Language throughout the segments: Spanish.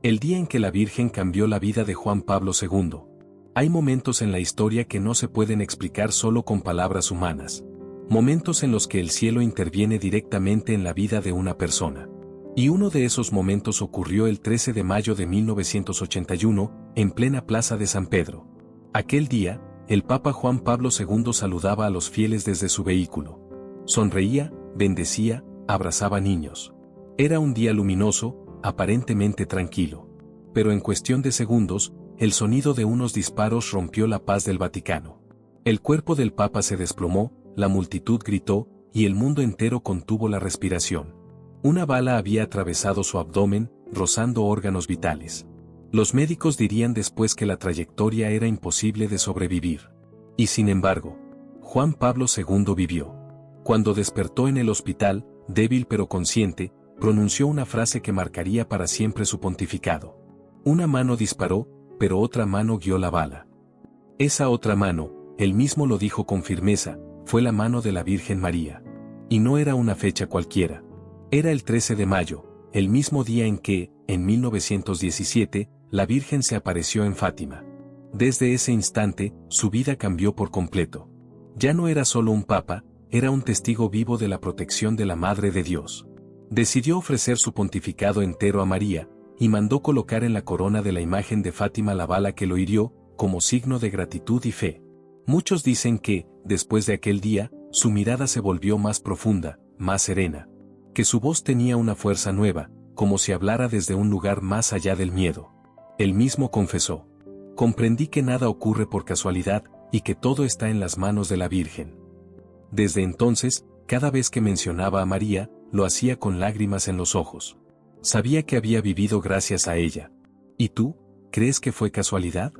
El día en que la Virgen cambió la vida de Juan Pablo II. Hay momentos en la historia que no se pueden explicar solo con palabras humanas. Momentos en los que el cielo interviene directamente en la vida de una persona. Y uno de esos momentos ocurrió el 13 de mayo de 1981, en plena plaza de San Pedro. Aquel día, el Papa Juan Pablo II saludaba a los fieles desde su vehículo. Sonreía, bendecía, abrazaba niños. Era un día luminoso, aparentemente tranquilo. Pero en cuestión de segundos, el sonido de unos disparos rompió la paz del Vaticano. El cuerpo del Papa se desplomó, la multitud gritó, y el mundo entero contuvo la respiración. Una bala había atravesado su abdomen, rozando órganos vitales. Los médicos dirían después que la trayectoria era imposible de sobrevivir. Y sin embargo, Juan Pablo II vivió. Cuando despertó en el hospital, débil pero consciente, pronunció una frase que marcaría para siempre su pontificado. Una mano disparó, pero otra mano guió la bala. Esa otra mano, él mismo lo dijo con firmeza, fue la mano de la Virgen María. Y no era una fecha cualquiera. Era el 13 de mayo, el mismo día en que, en 1917, la Virgen se apareció en Fátima. Desde ese instante, su vida cambió por completo. Ya no era solo un papa, era un testigo vivo de la protección de la Madre de Dios. Decidió ofrecer su pontificado entero a María, y mandó colocar en la corona de la imagen de Fátima la bala que lo hirió, como signo de gratitud y fe. Muchos dicen que, después de aquel día, su mirada se volvió más profunda, más serena. Que su voz tenía una fuerza nueva, como si hablara desde un lugar más allá del miedo. Él mismo confesó: comprendí que nada ocurre por casualidad, y que todo está en las manos de la Virgen. Desde entonces, cada vez que mencionaba a María, lo hacía con lágrimas en los ojos. Sabía que había vivido gracias a ella. ¿Y tú, crees que fue casualidad?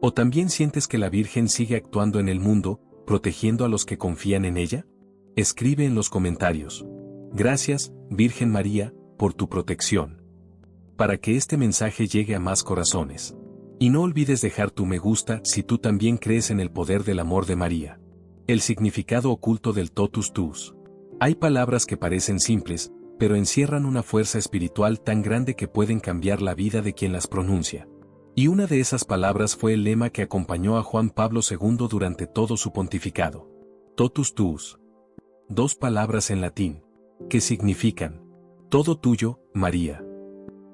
¿O también sientes que la Virgen sigue actuando en el mundo, protegiendo a los que confían en ella? Escribe en los comentarios. Gracias, Virgen María, por tu protección. Para que este mensaje llegue a más corazones. Y no olvides dejar tu me gusta si tú también crees en el poder del amor de María. El significado oculto del totus tuus. Hay palabras que parecen simples, pero encierran una fuerza espiritual tan grande que pueden cambiar la vida de quien las pronuncia. Y una de esas palabras fue el lema que acompañó a Juan Pablo II durante todo su pontificado. Totus tuus. Dos palabras en latín, que significan: todo tuyo, María.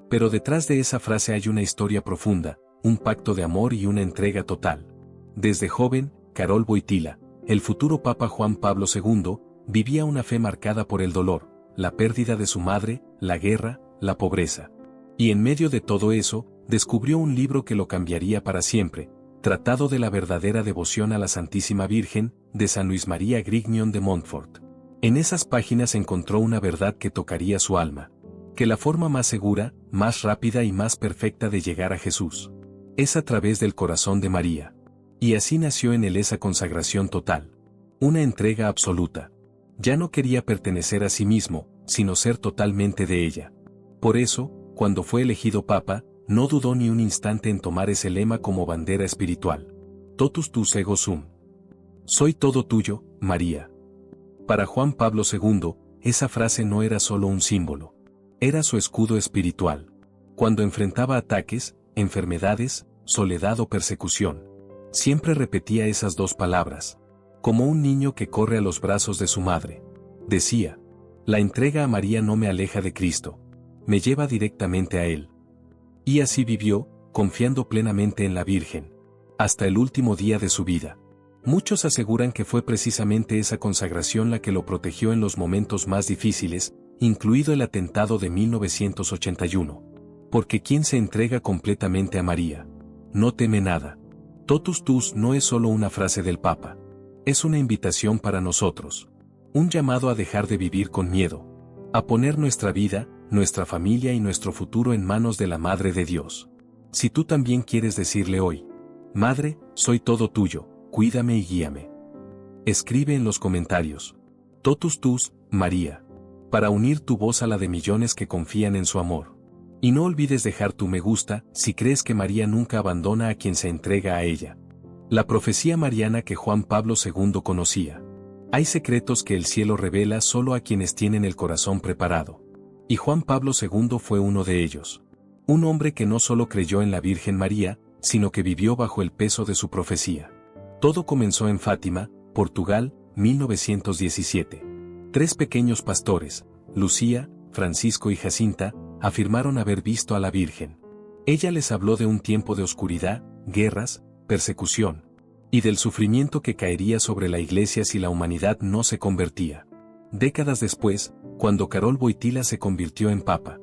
Pero detrás de esa frase hay una historia profunda, un pacto de amor y una entrega total. Desde joven, Karol Wojtyła, el futuro Papa Juan Pablo II, vivía una fe marcada por el dolor, la pérdida de su madre, la guerra, la pobreza. Y en medio de todo eso, descubrió un libro que lo cambiaría para siempre, Tratado de la verdadera devoción a la Santísima Virgen, de San Luis María Grignion de Montfort. En esas páginas encontró una verdad que tocaría su alma. Que la forma más segura, más rápida y más perfecta de llegar a Jesús es a través del corazón de María. Y así nació en él esa consagración total. Una entrega absoluta. Ya no quería pertenecer a sí mismo, sino ser totalmente de ella. Por eso, cuando fue elegido papa, no dudó ni un instante en tomar ese lema como bandera espiritual. Totus tuus ego sum. Soy todo tuyo, María. Para Juan Pablo II, esa frase no era solo un símbolo. Era su escudo espiritual. Cuando enfrentaba ataques, enfermedades, soledad o persecución, siempre repetía esas dos palabras. Como un niño que corre a los brazos de su madre. Decía: la entrega a María no me aleja de Cristo. Me lleva directamente a Él. Y así vivió, confiando plenamente en la Virgen. Hasta el último día de su vida. Muchos aseguran que fue precisamente esa consagración la que lo protegió en los momentos más difíciles, incluido el atentado de 1981. Porque quien se entrega completamente a María, no teme nada. Totus tuus no es solo una frase del Papa. Es una invitación para nosotros. Un llamado a dejar de vivir con miedo. A poner nuestra vida, nuestra familia y nuestro futuro en manos de la Madre de Dios. Si tú también quieres decirle hoy: Madre, soy todo tuyo, cuídame y guíame. Escribe en los comentarios. Totus tuus, María. Para unir tu voz a la de millones que confían en su amor. Y no olvides dejar tu me gusta si crees que María nunca abandona a quien se entrega a ella. La profecía mariana que Juan Pablo II conocía. Hay secretos que el cielo revela solo a quienes tienen el corazón preparado. Y Juan Pablo II fue uno de ellos. Un hombre que no solo creyó en la Virgen María, sino que vivió bajo el peso de su profecía. Todo comenzó en Fátima, Portugal, 1917. 3 pequeños pastores, Lucía, Francisco y Jacinta, afirmaron haber visto a la Virgen. Ella les habló de un tiempo de oscuridad, guerras, persecución, y del sufrimiento que caería sobre la Iglesia si la humanidad no se convertía. Décadas después, cuando Karol Wojtyła se convirtió en papa,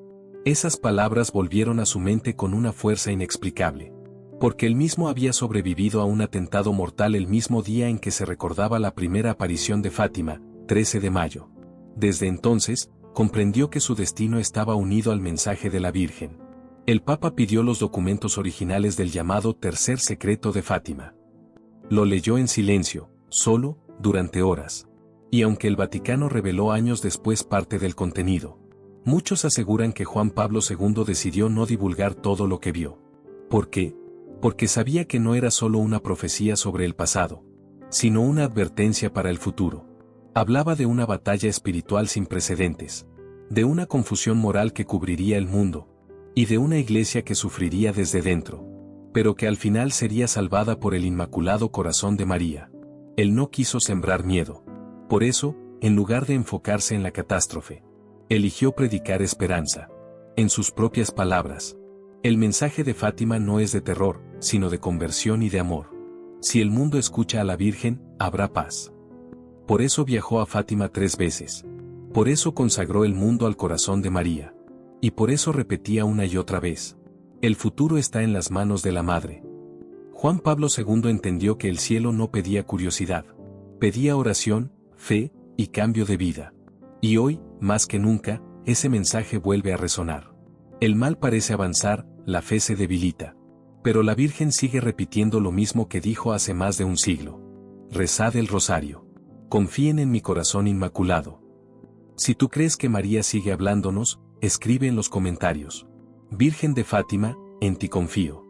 esas palabras volvieron a su mente con una fuerza inexplicable. Porque él mismo había sobrevivido a un atentado mortal el mismo día en que se recordaba la primera aparición de Fátima, 13 de mayo. Desde entonces, comprendió que su destino estaba unido al mensaje de la Virgen. El Papa pidió los documentos originales del llamado Tercer Secreto de Fátima. Lo leyó en silencio, solo, durante horas. Y aunque el Vaticano reveló años después parte del contenido, muchos aseguran que Juan Pablo II decidió no divulgar todo lo que vio. ¿Por qué? Porque sabía que no era solo una profecía sobre el pasado, sino una advertencia para el futuro. Hablaba de una batalla espiritual sin precedentes, de una confusión moral que cubriría el mundo, y de una iglesia que sufriría desde dentro, pero que al final sería salvada por el Inmaculado Corazón de María. Él no quiso sembrar miedo. Por eso, en lugar de enfocarse en la catástrofe, eligió predicar esperanza. En sus propias palabras, el mensaje de Fátima no es de terror, sino de conversión y de amor. Si el mundo escucha a la Virgen, habrá paz. Por eso viajó a Fátima 3 veces. Por eso consagró el mundo al corazón de María. Y por eso repetía una y otra vez: el futuro está en las manos de la Madre. Juan Pablo II entendió que el cielo no pedía curiosidad. Pedía oración, fe, y cambio de vida. Y hoy, más que nunca, ese mensaje vuelve a resonar. El mal parece avanzar, la fe se debilita. Pero la Virgen sigue repitiendo lo mismo que dijo hace más de un siglo. Rezad el rosario. Confíen en mi corazón inmaculado. Si tú crees que María sigue hablándonos, escribe en los comentarios: Virgen de Fátima, en ti confío.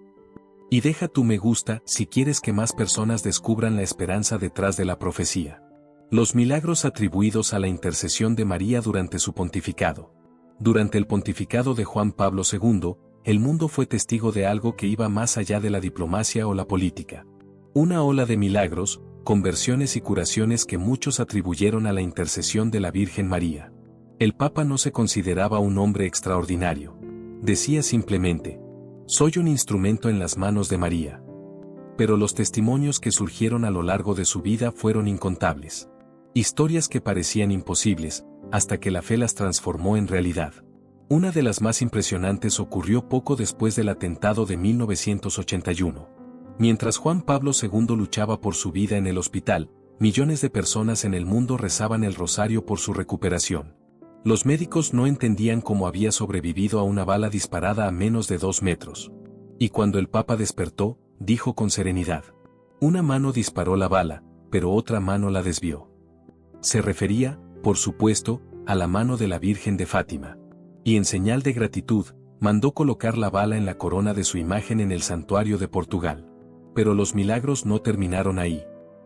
Y deja tu me gusta si quieres que más personas descubran la esperanza detrás de la profecía. Los milagros atribuidos a la intercesión de María durante su pontificado. Durante el pontificado de Juan Pablo II, el mundo fue testigo de algo que iba más allá de la diplomacia o la política. Una ola de milagros, conversiones y curaciones que muchos atribuyeron a la intercesión de la Virgen María. El Papa no se consideraba un hombre extraordinario. Decía simplemente: soy un instrumento en las manos de María. Pero los testimonios que surgieron a lo largo de su vida fueron incontables. Historias que parecían imposibles, hasta que la fe las transformó en realidad. Una de las más impresionantes ocurrió poco después del atentado de 1981. Mientras Juan Pablo II luchaba por su vida en el hospital, millones de personas en el mundo rezaban el rosario por su recuperación. Los médicos no entendían cómo había sobrevivido a una bala disparada a menos de 2 metros. Y cuando el Papa despertó, dijo con serenidad: una mano disparó la bala, pero otra mano la desvió. Se refería, por supuesto, a la mano de la Virgen de Fátima. Y en señal de gratitud, mandó colocar la bala en la corona de su imagen en el santuario de Portugal. Pero los milagros no terminaron ahí.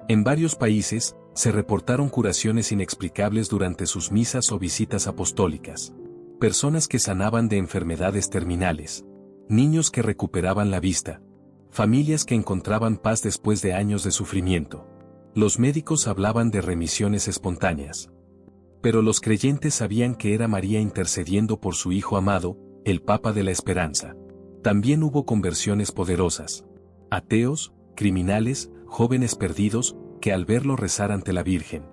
En varios países, se reportaron curaciones inexplicables durante sus misas o visitas apostólicas. Personas que sanaban de enfermedades terminales. Niños que recuperaban la vista. Familias que encontraban paz después de años de sufrimiento. Los médicos hablaban de remisiones espontáneas. Pero los creyentes sabían que era María intercediendo por su Hijo amado, el Papa de la Esperanza. También hubo conversiones poderosas. Ateos, criminales, jóvenes perdidos, que al verlo rezar ante la Virgen,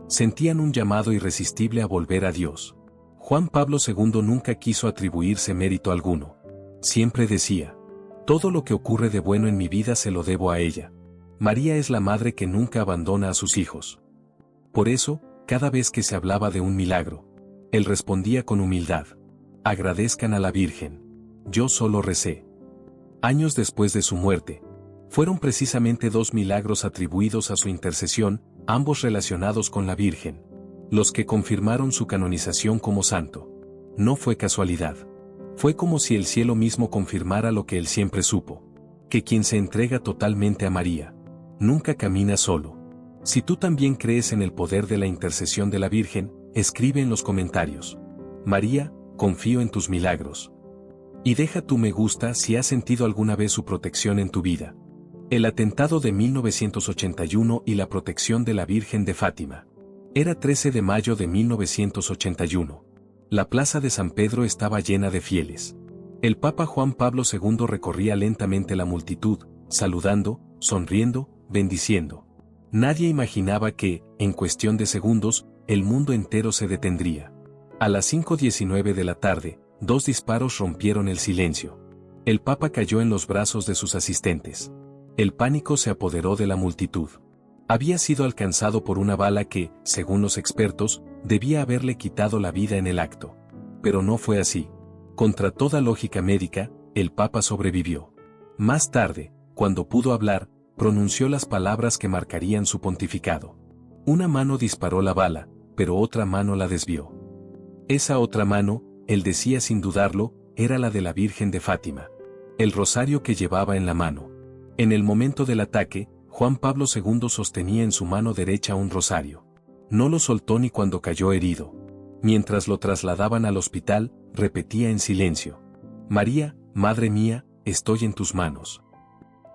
sentían un llamado irresistible a volver a Dios. Juan Pablo II nunca quiso atribuirse mérito alguno. Siempre decía: todo lo que ocurre de bueno en mi vida se lo debo a ella. María es la madre que nunca abandona a sus hijos. Por eso, cada vez que se hablaba de un milagro, él respondía con humildad: agradezcan a la Virgen. Yo solo recé. Años después de su muerte, fueron precisamente 2 milagros atribuidos a su intercesión, ambos relacionados con la Virgen, los que confirmaron su canonización como santo. No fue casualidad. Fue como si el cielo mismo confirmara lo que él siempre supo: que quien se entrega totalmente a María, nunca camina solo. Si tú también crees en el poder de la intercesión de la Virgen, escribe en los comentarios: María, confío en tus milagros. Y deja tu me gusta si has sentido alguna vez su protección en tu vida. El atentado de 1981 y la protección de la Virgen de Fátima. Era 13 de mayo de 1981. La plaza de San Pedro estaba llena de fieles. El Papa Juan Pablo II recorría lentamente la multitud, saludando, sonriendo, bendiciendo. Nadie imaginaba que, en cuestión de segundos, el mundo entero se detendría. A las 5:19 de la tarde, 2 disparos rompieron el silencio. El Papa cayó en los brazos de sus asistentes. El pánico se apoderó de la multitud. Había sido alcanzado por una bala que, según los expertos, debía haberle quitado la vida en el acto. Pero no fue así. Contra toda lógica médica, el Papa sobrevivió. Más tarde, cuando pudo hablar, pronunció las palabras que marcarían su pontificado. Una mano disparó la bala, pero otra mano la desvió. Esa otra mano, él decía sin dudarlo, era la de la Virgen de Fátima. El rosario que llevaba en la mano. En el momento del ataque, Juan Pablo II sostenía en su mano derecha un rosario. No lo soltó ni cuando cayó herido. Mientras lo trasladaban al hospital, repetía en silencio: María, Madre mía, estoy en tus manos.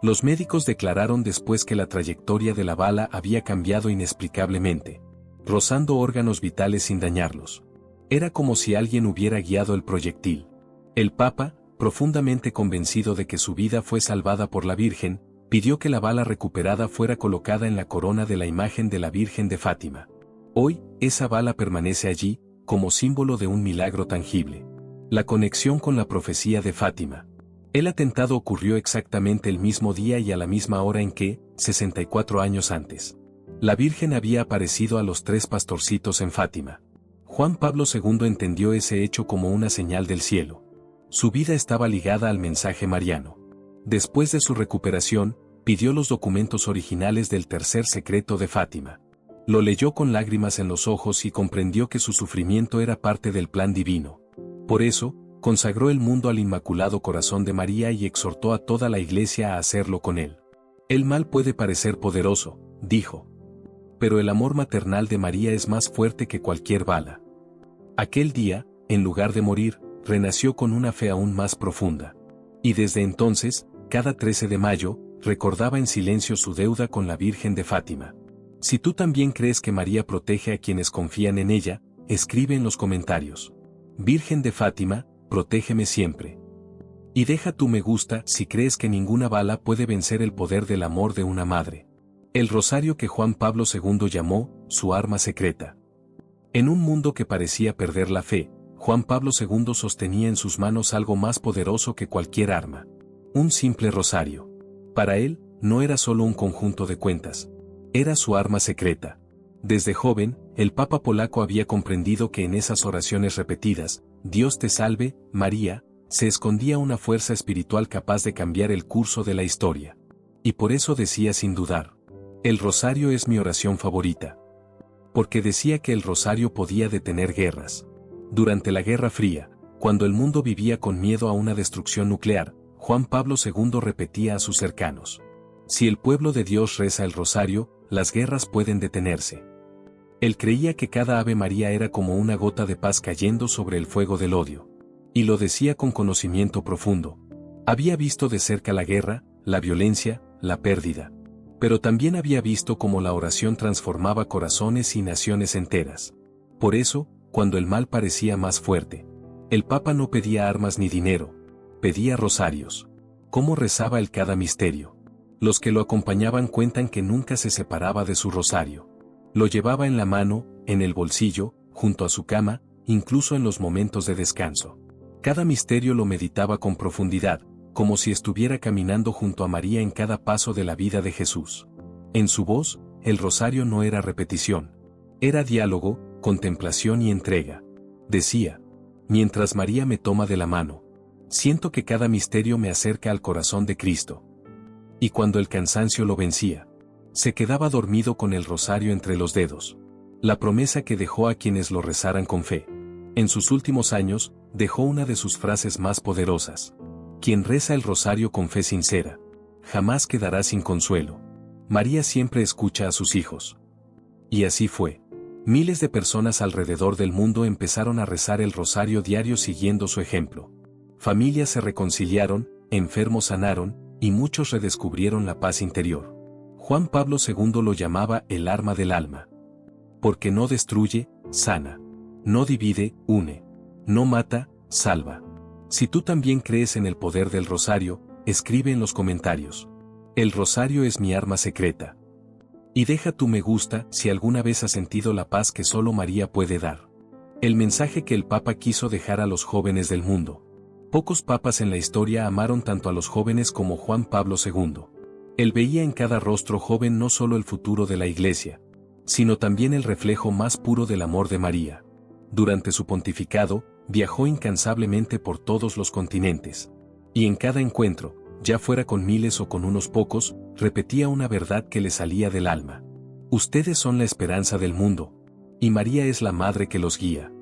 Los médicos declararon después que la trayectoria de la bala había cambiado inexplicablemente, rozando órganos vitales sin dañarlos. Era como si alguien hubiera guiado el proyectil. El Papa, profundamente convencido de que su vida fue salvada por la Virgen, pidió que la bala recuperada fuera colocada en la corona de la imagen de la Virgen de Fátima. Hoy, esa bala permanece allí, como símbolo de un milagro tangible. La conexión con la profecía de Fátima. El atentado ocurrió exactamente el mismo día y a la misma hora en que, 64 años antes, la Virgen había aparecido a los 3 pastorcitos en Fátima. Juan Pablo II entendió ese hecho como una señal del cielo. Su vida estaba ligada al mensaje mariano. Después de su recuperación, pidió los documentos originales del tercer secreto de Fátima. Lo leyó con lágrimas en los ojos y comprendió que su sufrimiento era parte del plan divino. Por eso, consagró el mundo al Inmaculado Corazón de María y exhortó a toda la Iglesia a hacerlo con él. El mal puede parecer poderoso, dijo. Pero el amor maternal de María es más fuerte que cualquier bala. Aquel día, en lugar de morir, renació con una fe aún más profunda. Y desde entonces, cada 13 de mayo, recordaba en silencio su deuda con la Virgen de Fátima. Si tú también crees que María protege a quienes confían en ella, escribe en los comentarios: Virgen de Fátima, protégeme siempre. Y deja tu me gusta si crees que ninguna bala puede vencer el poder del amor de una madre. El rosario que Juan Pablo II llamó su arma secreta. En un mundo que parecía perder la fe, Juan Pablo II sostenía en sus manos algo más poderoso que cualquier arma. Un simple rosario. Para él, no era solo un conjunto de cuentas. Era su arma secreta. Desde joven, el Papa polaco había comprendido que en esas oraciones repetidas, Dios te salve, María, se escondía una fuerza espiritual capaz de cambiar el curso de la historia. Y por eso decía sin dudar: el rosario es mi oración favorita. Porque decía que el rosario podía detener guerras. Durante la Guerra Fría, cuando el mundo vivía con miedo a una destrucción nuclear, Juan Pablo II repetía a sus cercanos: si el pueblo de Dios reza el rosario, las guerras pueden detenerse. Él creía que cada Ave María era como una gota de paz cayendo sobre el fuego del odio. Y lo decía con conocimiento profundo. Había visto de cerca la guerra, la violencia, la pérdida. Pero también había visto cómo la oración transformaba corazones y naciones enteras. Por eso, cuando el mal parecía más fuerte, el Papa no pedía armas ni dinero, pedía rosarios. ¿Cómo rezaba él cada misterio? Los que lo acompañaban cuentan que nunca se separaba de su rosario. Lo llevaba en la mano, en el bolsillo, junto a su cama, incluso en los momentos de descanso. Cada misterio lo meditaba con profundidad, como si estuviera caminando junto a María en cada paso de la vida de Jesús. En su voz, el rosario no era repetición. Era diálogo, contemplación y entrega. Decía: mientras María me toma de la mano, siento que cada misterio me acerca al corazón de Cristo. Y cuando el cansancio lo vencía, se quedaba dormido con el rosario entre los dedos. La promesa que dejó a quienes lo rezaran con fe. En sus últimos años, dejó una de sus frases más poderosas: quien reza el rosario con fe sincera, jamás quedará sin consuelo. María siempre escucha a sus hijos. Y así fue. Miles de personas alrededor del mundo empezaron a rezar el rosario diario siguiendo su ejemplo. Familias se reconciliaron, enfermos sanaron, y muchos redescubrieron la paz interior. Juan Pablo II lo llamaba el arma del alma. Porque no destruye, sana. No divide, une. No mata, salva. Si tú también crees en el poder del rosario, escribe en los comentarios. El rosario es mi arma secreta. Y deja tu me gusta si alguna vez has sentido la paz que solo María puede dar. El mensaje que el Papa quiso dejar a los jóvenes del mundo. Pocos papas en la historia amaron tanto a los jóvenes como Juan Pablo II. Él veía en cada rostro joven no solo el futuro de la Iglesia, sino también el reflejo más puro del amor de María. Durante su pontificado, viajó incansablemente por todos los continentes. Y en cada encuentro, ya fuera con miles o con unos pocos, repetía una verdad que le salía del alma. Ustedes son la esperanza del mundo, y María es la madre que los guía.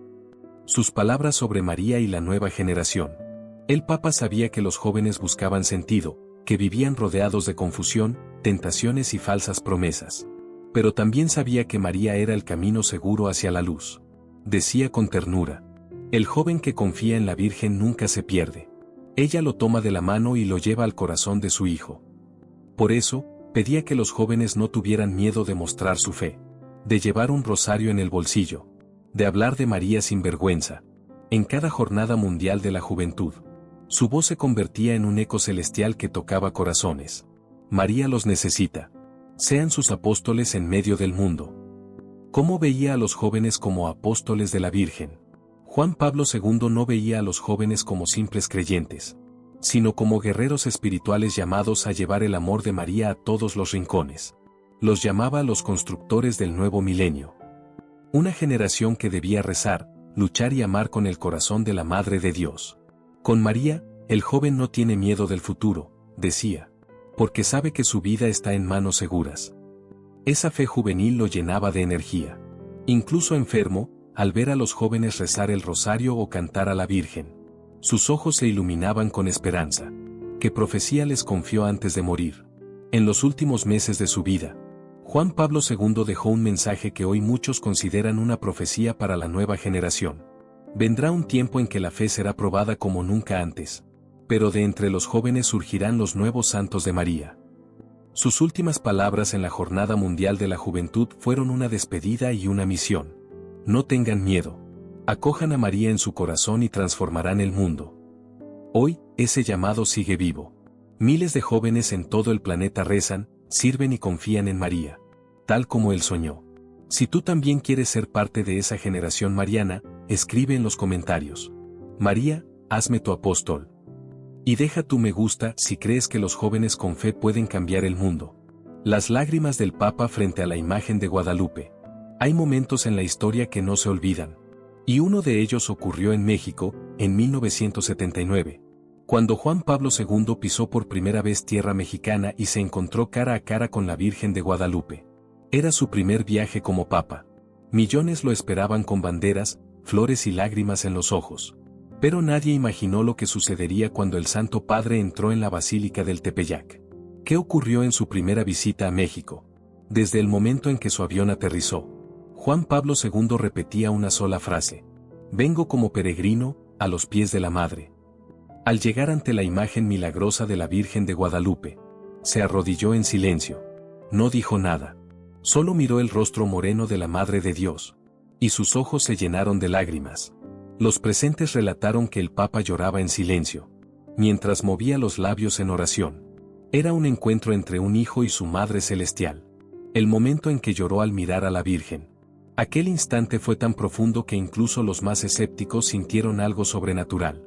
Sus palabras sobre María y la nueva generación. El Papa sabía que los jóvenes buscaban sentido, que vivían rodeados de confusión, tentaciones y falsas promesas. Pero también sabía que María era el camino seguro hacia la luz. Decía con ternura: el joven que confía en la Virgen nunca se pierde. Ella lo toma de la mano y lo lleva al corazón de su hijo. Por eso, pedía que los jóvenes no tuvieran miedo de mostrar su fe, de llevar un rosario en el bolsillo, de hablar de María sin vergüenza. En cada jornada mundial de la juventud, su voz se convertía en un eco celestial que tocaba corazones. María los necesita. Sean sus apóstoles en medio del mundo. ¿Cómo veía a los jóvenes como apóstoles de la Virgen? Juan Pablo II no veía a los jóvenes como simples creyentes, sino como guerreros espirituales llamados a llevar el amor de María a todos los rincones. Los llamaba los constructores del nuevo milenio. Una generación que debía rezar, luchar y amar con el corazón de la Madre de Dios. Con María, el joven no tiene miedo del futuro, decía, porque sabe que su vida está en manos seguras. Esa fe juvenil lo llenaba de energía. Incluso enfermo, al ver a los jóvenes rezar el rosario o cantar a la Virgen, sus ojos se iluminaban con esperanza. ¿Qué profecía les confió antes de morir? En los últimos meses de su vida, Juan Pablo II dejó un mensaje que hoy muchos consideran una profecía para la nueva generación. Vendrá un tiempo en que la fe será probada como nunca antes, pero de entre los jóvenes surgirán los nuevos santos de María. Sus últimas palabras en la Jornada Mundial de la Juventud fueron una despedida y una misión. No tengan miedo. Acojan a María en su corazón y transformarán el mundo. Hoy, ese llamado sigue vivo. Miles de jóvenes en todo el planeta rezan, sirven y confían en María, tal como Él soñó. Si tú también quieres ser parte de esa generación mariana, escribe en los comentarios: María, hazme tu apóstol. Y deja tu me gusta si crees que los jóvenes con fe pueden cambiar el mundo. Las lágrimas del Papa frente a la imagen de Guadalupe. Hay momentos en la historia que no se olvidan. Y uno de ellos ocurrió en México, en 1979. Cuando Juan Pablo II pisó por primera vez tierra mexicana y se encontró cara a cara con la Virgen de Guadalupe. Era su primer viaje como Papa. Millones lo esperaban con banderas, flores y lágrimas en los ojos. Pero nadie imaginó lo que sucedería cuando el Santo Padre entró en la Basílica del Tepeyac. ¿Qué ocurrió en su primera visita a México? Desde el momento en que su avión aterrizó, Juan Pablo II repetía una sola frase: vengo como peregrino, a los pies de la Madre. Al llegar ante la imagen milagrosa de la Virgen de Guadalupe, se arrodilló en silencio. No dijo nada. Solo miró el rostro moreno de la Madre de Dios. Y sus ojos se llenaron de lágrimas. Los presentes relataron que el Papa lloraba en silencio, mientras movía los labios en oración. Era un encuentro entre un hijo y su Madre Celestial. El momento en que lloró al mirar a la Virgen. Aquel instante fue tan profundo que incluso los más escépticos sintieron algo sobrenatural.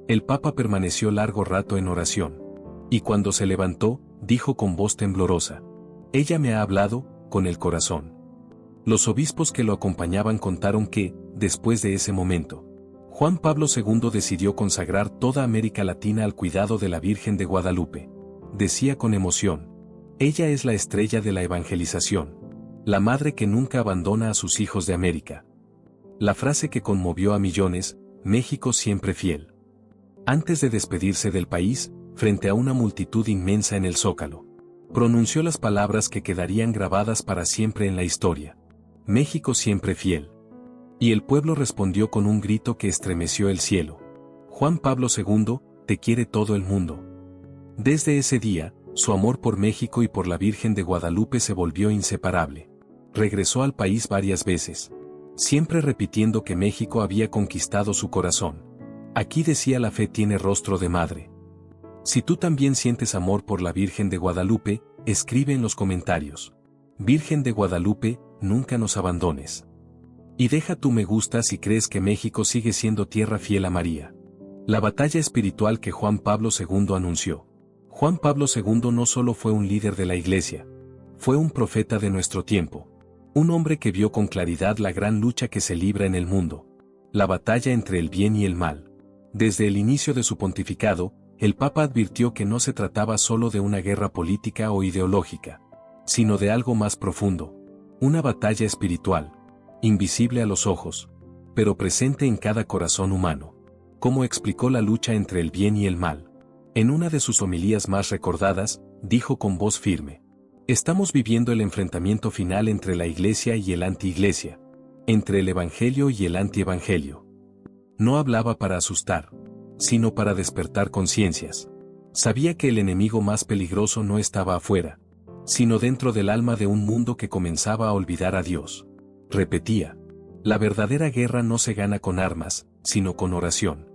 El Papa permaneció largo rato en oración. Y cuando se levantó, dijo con voz temblorosa: ella me ha hablado, con el corazón. Los obispos que lo acompañaban contaron que, después de ese momento, Juan Pablo II decidió consagrar toda América Latina al cuidado de la Virgen de Guadalupe. Decía con emoción: ella es la estrella de la evangelización, la madre que nunca abandona a sus hijos de América. La frase que conmovió a millones: México siempre fiel. Antes de despedirse del país, frente a una multitud inmensa en el Zócalo, pronunció las palabras que quedarían grabadas para siempre en la historia: México siempre fiel. Y el pueblo respondió con un grito que estremeció el cielo: Juan Pablo II, te quiere todo el mundo. Desde ese día, su amor por México y por la Virgen de Guadalupe se volvió inseparable. Regresó al país varias veces, siempre repitiendo que México había conquistado su corazón. Aquí decía: la fe tiene rostro de madre. Si tú también sientes amor por la Virgen de Guadalupe, escribe en los comentarios: Virgen de Guadalupe, nunca nos abandones. Y deja tu me gusta si crees que México sigue siendo tierra fiel a María. La batalla espiritual que Juan Pablo II anunció. Juan Pablo II no solo fue un líder de la Iglesia, fue un profeta de nuestro tiempo. Un hombre que vio con claridad la gran lucha que se libra en el mundo. La batalla entre el bien y el mal. Desde el inicio de su pontificado, el Papa advirtió que no se trataba solo de una guerra política o ideológica, sino de algo más profundo. Una batalla espiritual, invisible a los ojos, pero presente en cada corazón humano. Como explicó la lucha entre el bien y el mal. En una de sus homilías más recordadas, dijo con voz firme: estamos viviendo el enfrentamiento final entre la Iglesia y el anti-Iglesia, entre el Evangelio y el anti-Evangelio. No hablaba para asustar, sino para despertar conciencias. Sabía que el enemigo más peligroso no estaba afuera, sino dentro del alma de un mundo que comenzaba a olvidar a Dios. Repetía: la verdadera guerra no se gana con armas, sino con oración.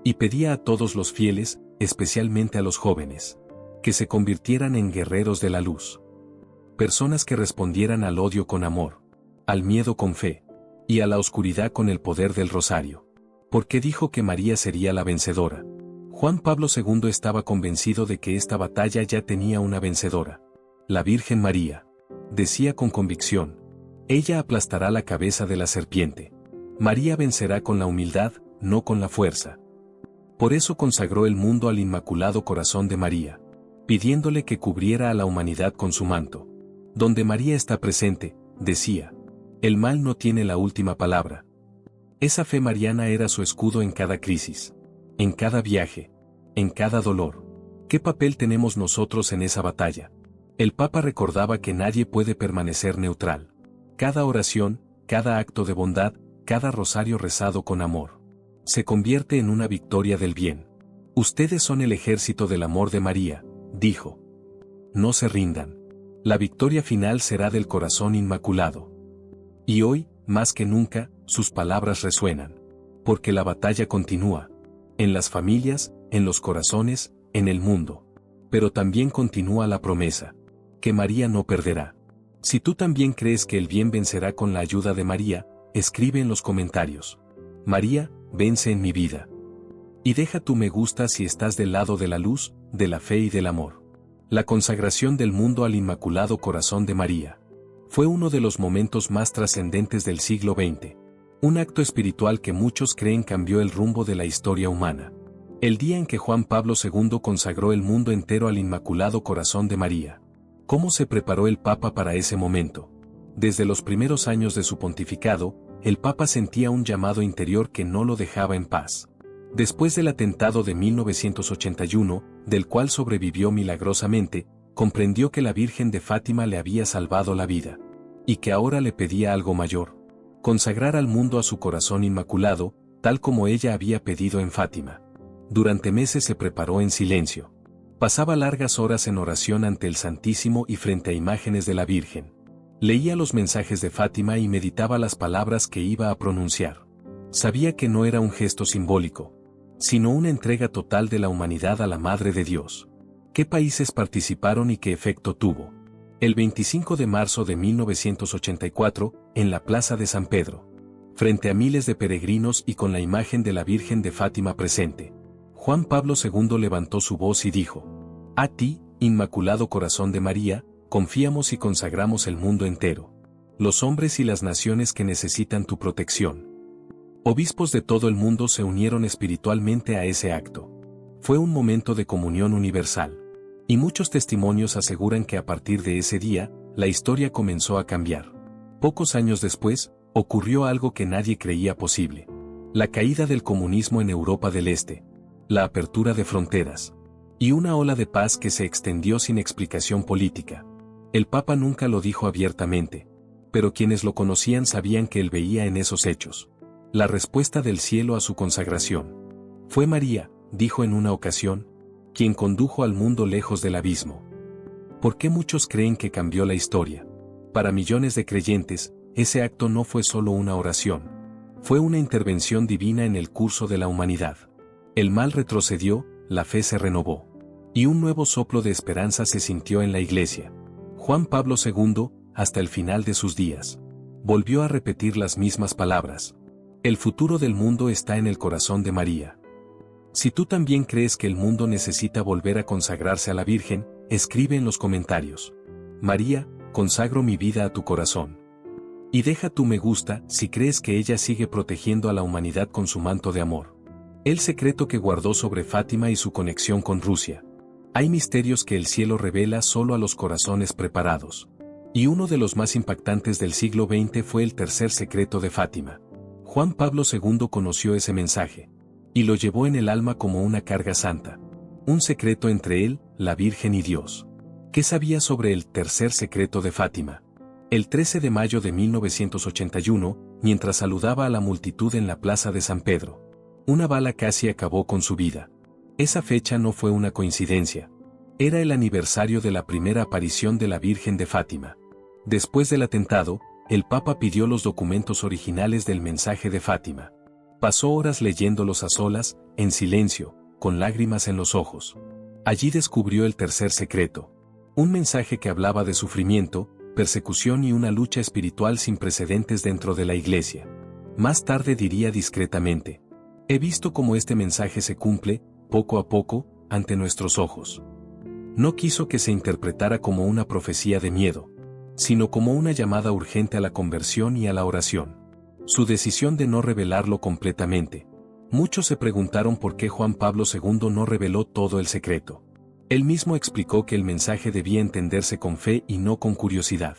Y pedía a todos los fieles, especialmente a los jóvenes, que se convirtieran en guerreros de la luz. Personas que respondieran al odio con amor, al miedo con fe, y a la oscuridad con el poder del rosario. Porque dijo que María sería la vencedora. Juan Pablo II estaba convencido de que esta batalla ya tenía una vencedora. La Virgen María. Decía con convicción: ella aplastará la cabeza de la serpiente. María vencerá con la humildad, no con la fuerza. Por eso consagró el mundo al Inmaculado Corazón de María, pidiéndole que cubriera a la humanidad con su manto. Donde María está presente, decía, el mal no tiene la última palabra. Esa fe mariana era su escudo en cada crisis, en cada viaje, en cada dolor. ¿Qué papel tenemos nosotros en esa batalla? El Papa recordaba que nadie puede permanecer neutral. Cada oración, cada acto de bondad, cada rosario rezado con amor, se convierte en una victoria del bien. Ustedes son el ejército del amor de María, dijo. No se rindan. La victoria final será del corazón inmaculado. Y hoy, más que nunca, sus palabras resuenan. Porque la batalla continúa. En las familias, en los corazones, en el mundo. Pero también continúa la promesa. Que María no perderá. Si tú también crees que el bien vencerá con la ayuda de María, escribe en los comentarios: María, vence en mi vida. Y deja tu me gusta si estás del lado de la luz, de la fe y del amor. La consagración del mundo al Inmaculado Corazón de María fue uno de los momentos más trascendentes del siglo XX. Un acto espiritual que muchos creen cambió el rumbo de la historia humana. El día en que Juan Pablo II consagró el mundo entero al Inmaculado Corazón de María. ¿Cómo se preparó el Papa para ese momento? Desde los primeros años de su pontificado, el Papa sentía un llamado interior que no lo dejaba en paz. Después del atentado de 1981, del cual sobrevivió milagrosamente, comprendió que la Virgen de Fátima le había salvado la vida. Y que ahora le pedía algo mayor: consagrar al mundo a su corazón inmaculado, tal como ella había pedido en Fátima. Durante meses se preparó en silencio. Pasaba largas horas en oración ante el Santísimo y frente a imágenes de la Virgen. Leía los mensajes de Fátima y meditaba las palabras que iba a pronunciar. Sabía que no era un gesto simbólico, sino una entrega total de la humanidad a la Madre de Dios. ¿Qué países participaron y qué efecto tuvo? El 25 de marzo de 1984, en la Plaza de San Pedro, frente a miles de peregrinos y con la imagen de la Virgen de Fátima presente, Juan Pablo II levantó su voz y dijo: a ti, Inmaculado Corazón de María, confiamos y consagramos el mundo entero, los hombres y las naciones que necesitan tu protección. Obispos de todo el mundo se unieron espiritualmente a ese acto. Fue un momento de comunión universal. Y muchos testimonios aseguran que a partir de ese día, la historia comenzó a cambiar. Pocos años después, ocurrió algo que nadie creía posible. La caída del comunismo en Europa del Este. La apertura de fronteras. Y una ola de paz que se extendió sin explicación política. El Papa nunca lo dijo abiertamente, pero quienes lo conocían sabían que él veía en esos hechos la respuesta del cielo a su consagración. Fue María, dijo en una ocasión, quien condujo al mundo lejos del abismo. ¿Por qué muchos creen que cambió la historia? Para millones de creyentes, ese acto no fue solo una oración. Fue una intervención divina en el curso de la humanidad. El mal retrocedió, la fe se renovó. Y un nuevo soplo de esperanza se sintió en la Iglesia. Juan Pablo II, hasta el final de sus días, volvió a repetir las mismas palabras. El futuro del mundo está en el corazón de María. Si tú también crees que el mundo necesita volver a consagrarse a la Virgen, escribe en los comentarios. María, consagro mi vida a tu corazón. Y deja tu me gusta si crees que ella sigue protegiendo a la humanidad con su manto de amor. El secreto que guardó sobre Fátima y su conexión con Rusia. Hay misterios que el cielo revela solo a los corazones preparados. Y uno de los más impactantes del siglo XX fue el tercer secreto de Fátima. Juan Pablo II conoció ese mensaje. Y lo llevó en el alma como una carga santa. Un secreto entre él, la Virgen y Dios. ¿Qué sabía sobre el tercer secreto de Fátima? El 13 de mayo de 1981, mientras saludaba a la multitud en la plaza de San Pedro, una bala casi acabó con su vida. Esa fecha no fue una coincidencia. Era el aniversario de la primera aparición de la Virgen de Fátima. Después del atentado, el Papa pidió los documentos originales del mensaje de Fátima. Pasó horas leyéndolos a solas, en silencio, con lágrimas en los ojos. Allí descubrió el tercer secreto. Un mensaje que hablaba de sufrimiento, persecución y una lucha espiritual sin precedentes dentro de la Iglesia. Más tarde diría discretamente: he visto cómo este mensaje se cumple, poco a poco, ante nuestros ojos. No quiso que se interpretara como una profecía de miedo, sino como una llamada urgente a la conversión y a la oración. Su decisión de no revelarlo completamente. Muchos se preguntaron por qué Juan Pablo II no reveló todo el secreto. Él mismo explicó que el mensaje debía entenderse con fe y no con curiosidad.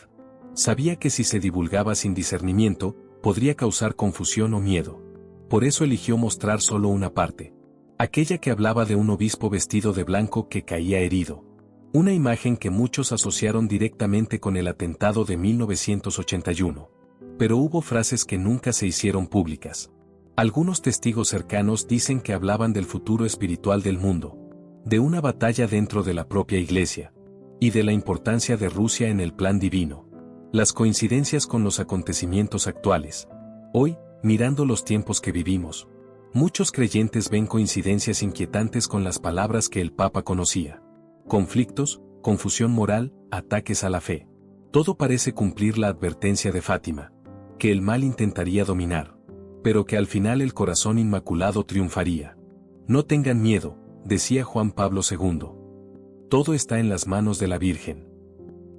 Sabía que si se divulgaba sin discernimiento, podría causar confusión o miedo. Por eso eligió mostrar solo una parte. Aquella que hablaba de un obispo vestido de blanco que caía herido. Una imagen que muchos asociaron directamente con el atentado de 1981. Pero hubo frases que nunca se hicieron públicas. Algunos testigos cercanos dicen que hablaban del futuro espiritual del mundo, de una batalla dentro de la propia Iglesia, y de la importancia de Rusia en el plan divino. Las coincidencias con los acontecimientos actuales. Hoy, mirando los tiempos que vivimos, muchos creyentes ven coincidencias inquietantes con las palabras que el Papa conocía. Conflictos, confusión moral, ataques a la fe. Todo parece cumplir la advertencia de Fátima, que el mal intentaría dominar, pero que al final el corazón inmaculado triunfaría. No tengan miedo, decía Juan Pablo II. Todo está en las manos de la Virgen.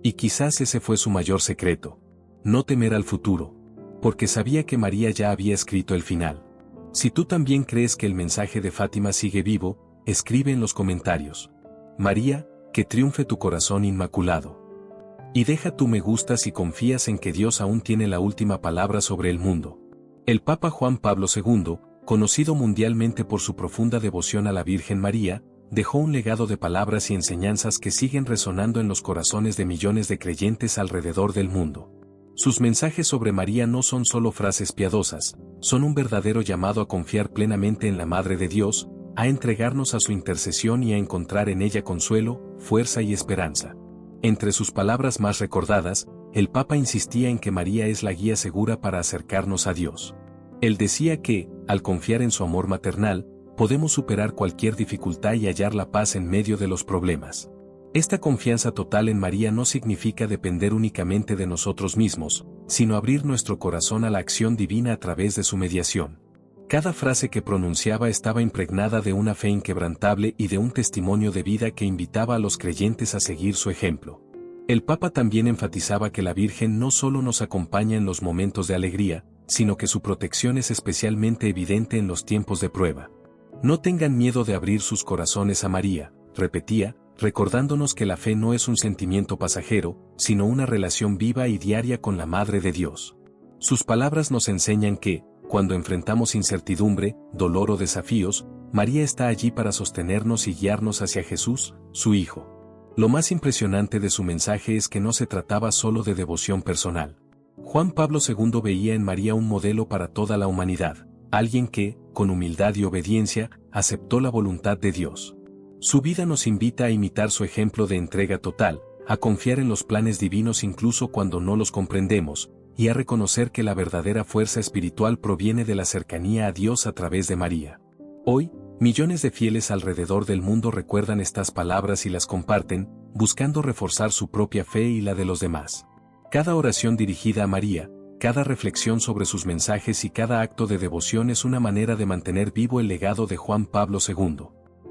Y quizás ese fue su mayor secreto. No temer al futuro, porque sabía que María ya había escrito el final. Si tú también crees que el mensaje de Fátima sigue vivo, escribe en los comentarios. María, que triunfe tu corazón inmaculado. Y deja tu me gusta si confías en que Dios aún tiene la última palabra sobre el mundo. El Papa Juan Pablo II, conocido mundialmente por su profunda devoción a la Virgen María, dejó un legado de palabras y enseñanzas que siguen resonando en los corazones de millones de creyentes alrededor del mundo. Sus mensajes sobre María no son solo frases piadosas, son un verdadero llamado a confiar plenamente en la Madre de Dios, a entregarnos a su intercesión y a encontrar en ella consuelo, fuerza y esperanza. Entre sus palabras más recordadas, el Papa insistía en que María es la guía segura para acercarnos a Dios. Él decía que, al confiar en su amor maternal, podemos superar cualquier dificultad y hallar la paz en medio de los problemas. Esta confianza total en María no significa depender únicamente de nosotros mismos, sino abrir nuestro corazón a la acción divina a través de su mediación. Cada frase que pronunciaba estaba impregnada de una fe inquebrantable y de un testimonio de vida que invitaba a los creyentes a seguir su ejemplo. El Papa también enfatizaba que la Virgen no solo nos acompaña en los momentos de alegría, sino que su protección es especialmente evidente en los tiempos de prueba. No tengan miedo de abrir sus corazones a María, repetía, recordándonos que la fe no es un sentimiento pasajero, sino una relación viva y diaria con la Madre de Dios. Sus palabras nos enseñan que, cuando enfrentamos incertidumbre, dolor o desafíos, María está allí para sostenernos y guiarnos hacia Jesús, su Hijo. Lo más impresionante de su mensaje es que no se trataba solo de devoción personal. Juan Pablo II veía en María un modelo para toda la humanidad, alguien que, con humildad y obediencia, aceptó la voluntad de Dios. Su vida nos invita a imitar su ejemplo de entrega total, a confiar en los planes divinos incluso cuando no los comprendemos, y a reconocer que la verdadera fuerza espiritual proviene de la cercanía a Dios a través de María. Hoy, millones de fieles alrededor del mundo recuerdan estas palabras y las comparten, buscando reforzar su propia fe y la de los demás. Cada oración dirigida a María, cada reflexión sobre sus mensajes y cada acto de devoción es una manera de mantener vivo el legado de Juan Pablo II.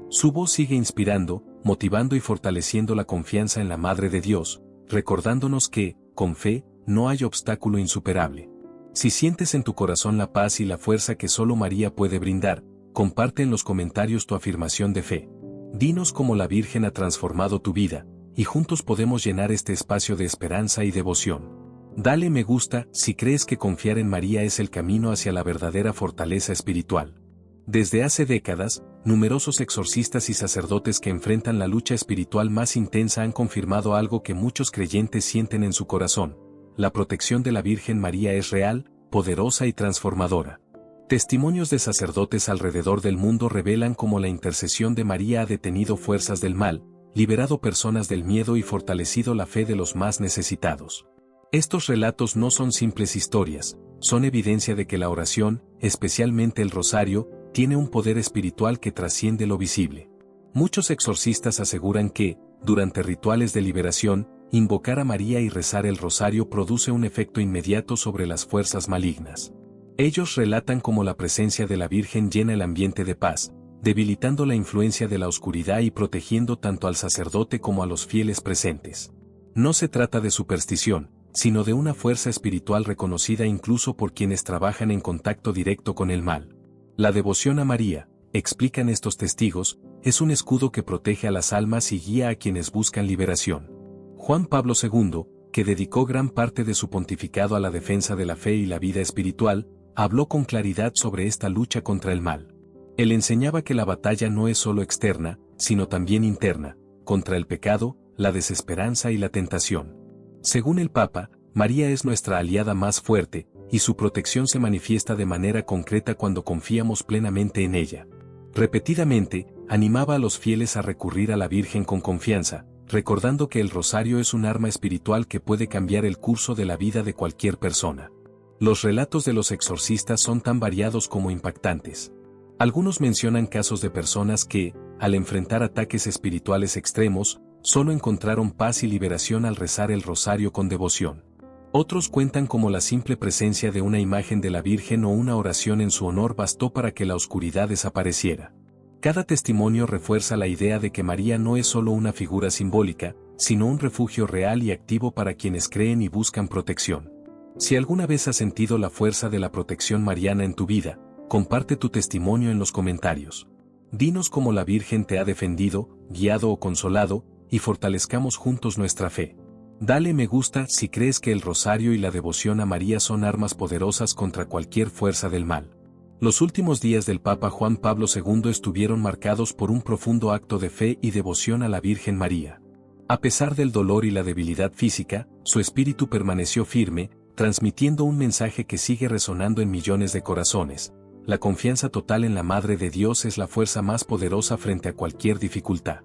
Su voz sigue inspirando, motivando y fortaleciendo la confianza en la Madre de Dios, recordándonos que, con fe, no hay obstáculo insuperable. Si sientes en tu corazón la paz y la fuerza que solo María puede brindar, comparte en los comentarios tu afirmación de fe. Dinos cómo la Virgen ha transformado tu vida, y juntos podemos llenar este espacio de esperanza y devoción. Dale me gusta si crees que confiar en María es el camino hacia la verdadera fortaleza espiritual. Desde hace décadas, numerosos exorcistas y sacerdotes que enfrentan la lucha espiritual más intensa han confirmado algo que muchos creyentes sienten en su corazón: la protección de la Virgen María es real, poderosa y transformadora. Testimonios de sacerdotes alrededor del mundo revelan cómo la intercesión de María ha detenido fuerzas del mal, liberado personas del miedo y fortalecido la fe de los más necesitados. Estos relatos no son simples historias, son evidencia de que la oración, especialmente el rosario, tiene un poder espiritual que trasciende lo visible. Muchos exorcistas aseguran que, durante rituales de liberación, invocar a María y rezar el rosario produce un efecto inmediato sobre las fuerzas malignas. Ellos relatan cómo la presencia de la Virgen llena el ambiente de paz, debilitando la influencia de la oscuridad y protegiendo tanto al sacerdote como a los fieles presentes. No se trata de superstición, sino de una fuerza espiritual reconocida incluso por quienes trabajan en contacto directo con el mal. La devoción a María, explican estos testigos, es un escudo que protege a las almas y guía a quienes buscan liberación. Juan Pablo II, que dedicó gran parte de su pontificado a la defensa de la fe y la vida espiritual, habló con claridad sobre esta lucha contra el mal. Él enseñaba que la batalla no es solo externa, sino también interna, contra el pecado, la desesperanza y la tentación. Según el Papa, María es nuestra aliada más fuerte, y su protección se manifiesta de manera concreta cuando confiamos plenamente en ella. Repetidamente, animaba a los fieles a recurrir a la Virgen con confianza, recordando que el rosario es un arma espiritual que puede cambiar el curso de la vida de cualquier persona. Los relatos de los exorcistas son tan variados como impactantes. Algunos mencionan casos de personas que, al enfrentar ataques espirituales extremos, solo encontraron paz y liberación al rezar el rosario con devoción. Otros cuentan cómo la simple presencia de una imagen de la Virgen o una oración en su honor bastó para que la oscuridad desapareciera. Cada testimonio refuerza la idea de que María no es solo una figura simbólica, sino un refugio real y activo para quienes creen y buscan protección. Si alguna vez has sentido la fuerza de la protección mariana en tu vida, comparte tu testimonio en los comentarios. Dinos cómo la Virgen te ha defendido, guiado o consolado, y fortalezcamos juntos nuestra fe. Dale me gusta si crees que el rosario y la devoción a María son armas poderosas contra cualquier fuerza del mal. Los últimos días del Papa Juan Pablo II estuvieron marcados por un profundo acto de fe y devoción a la Virgen María. A pesar del dolor y la debilidad física, su espíritu permaneció firme, transmitiendo un mensaje que sigue resonando en millones de corazones. La confianza total en la Madre de Dios es la fuerza más poderosa frente a cualquier dificultad.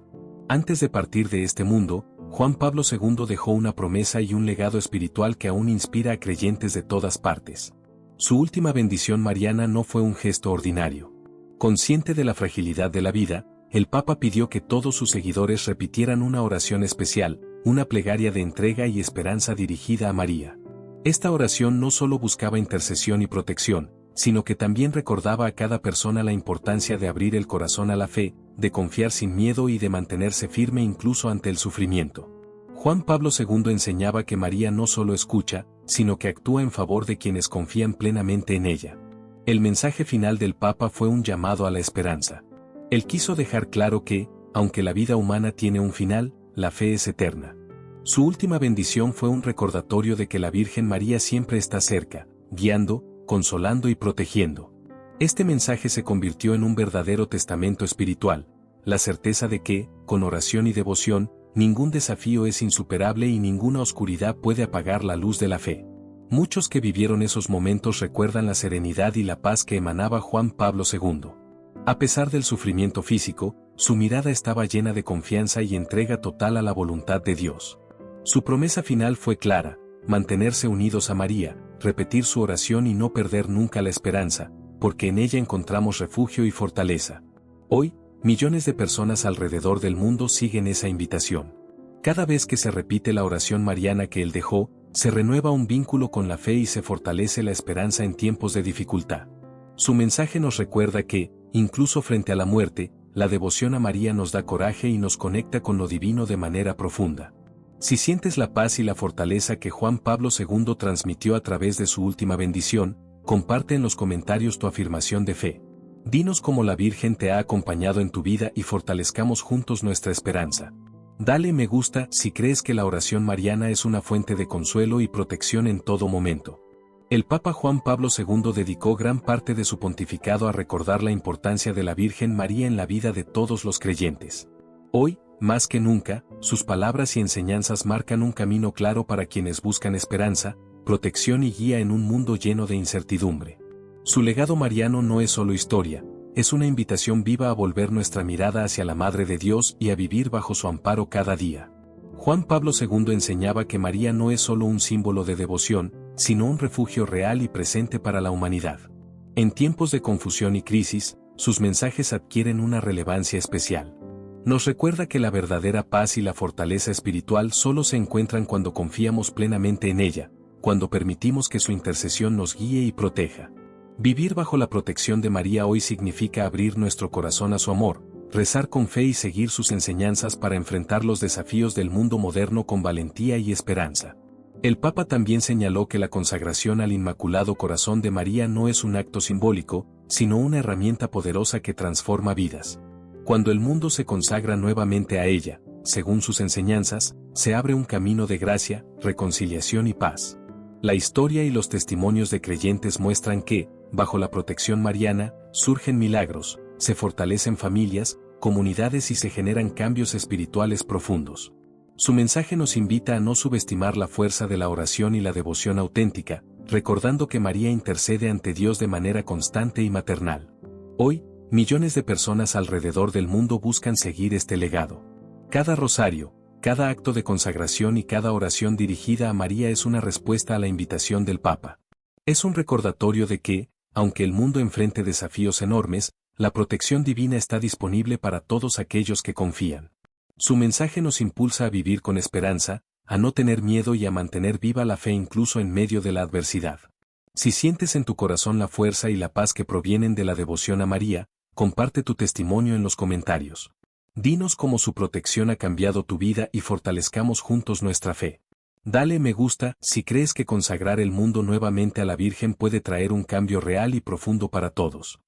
Antes de partir de este mundo, Juan Pablo II dejó una promesa y un legado espiritual que aún inspira a creyentes de todas partes. Su última bendición mariana no fue un gesto ordinario. Consciente de la fragilidad de la vida, el Papa pidió que todos sus seguidores repitieran una oración especial, una plegaria de entrega y esperanza dirigida a María. Esta oración no solo buscaba intercesión y protección, sino que también recordaba a cada persona la importancia de abrir el corazón a la fe, de confiar sin miedo y de mantenerse firme incluso ante el sufrimiento. Juan Pablo II enseñaba que María no solo escucha, sino que actúa en favor de quienes confían plenamente en ella. El mensaje final del Papa fue un llamado a la esperanza. Él quiso dejar claro que, aunque la vida humana tiene un final, la fe es eterna. Su última bendición fue un recordatorio de que la Virgen María siempre está cerca, guiando, consolando y protegiendo. Este mensaje se convirtió en un verdadero testamento espiritual, la certeza de que, con oración y devoción, ningún desafío es insuperable y ninguna oscuridad puede apagar la luz de la fe. Muchos que vivieron esos momentos recuerdan la serenidad y la paz que emanaba Juan Pablo II. A pesar del sufrimiento físico, su mirada estaba llena de confianza y entrega total a la voluntad de Dios. Su promesa final fue clara: mantenerse unidos a María, repetir su oración y no perder nunca la esperanza, porque en ella encontramos refugio y fortaleza. Hoy, millones de personas alrededor del mundo siguen esa invitación. Cada vez que se repite la oración mariana que él dejó, se renueva un vínculo con la fe y se fortalece la esperanza en tiempos de dificultad. Su mensaje nos recuerda que, incluso frente a la muerte, la devoción a María nos da coraje y nos conecta con lo divino de manera profunda. Si sientes la paz y la fortaleza que Juan Pablo II transmitió a través de su última bendición, comparte en los comentarios tu afirmación de fe. Dinos cómo la Virgen te ha acompañado en tu vida y fortalezcamos juntos nuestra esperanza. Dale me gusta si crees que la oración mariana es una fuente de consuelo y protección en todo momento. El Papa Juan Pablo II dedicó gran parte de su pontificado a recordar la importancia de la Virgen María en la vida de todos los creyentes. Hoy, más que nunca, sus palabras y enseñanzas marcan un camino claro para quienes buscan esperanza, protección y guía en un mundo lleno de incertidumbre. Su legado mariano no es solo historia, es una invitación viva a volver nuestra mirada hacia la Madre de Dios y a vivir bajo su amparo cada día. Juan Pablo II enseñaba que María no es solo un símbolo de devoción, sino un refugio real y presente para la humanidad. En tiempos de confusión y crisis, sus mensajes adquieren una relevancia especial. Nos recuerda que la verdadera paz y la fortaleza espiritual solo se encuentran cuando confiamos plenamente en ella, cuando permitimos que su intercesión nos guíe y proteja. Vivir bajo la protección de María hoy significa abrir nuestro corazón a su amor, rezar con fe y seguir sus enseñanzas para enfrentar los desafíos del mundo moderno con valentía y esperanza. El Papa también señaló que la consagración al Inmaculado Corazón de María no es un acto simbólico, sino una herramienta poderosa que transforma vidas. Cuando el mundo se consagra nuevamente a ella, según sus enseñanzas, se abre un camino de gracia, reconciliación y paz. La historia y los testimonios de creyentes muestran que, bajo la protección mariana, surgen milagros, se fortalecen familias, comunidades y se generan cambios espirituales profundos. Su mensaje nos invita a no subestimar la fuerza de la oración y la devoción auténtica, recordando que María intercede ante Dios de manera constante y maternal. Hoy, millones de personas alrededor del mundo buscan seguir este legado. Cada rosario, cada acto de consagración y cada oración dirigida a María es una respuesta a la invitación del Papa. Es un recordatorio de que, aunque el mundo enfrente desafíos enormes, la protección divina está disponible para todos aquellos que confían. Su mensaje nos impulsa a vivir con esperanza, a no tener miedo y a mantener viva la fe incluso en medio de la adversidad. Si sientes en tu corazón la fuerza y la paz que provienen de la devoción a María, comparte tu testimonio en los comentarios. Dinos cómo su protección ha cambiado tu vida y fortalezcamos juntos nuestra fe. Dale me gusta si crees que consagrar el mundo nuevamente a la Virgen puede traer un cambio real y profundo para todos.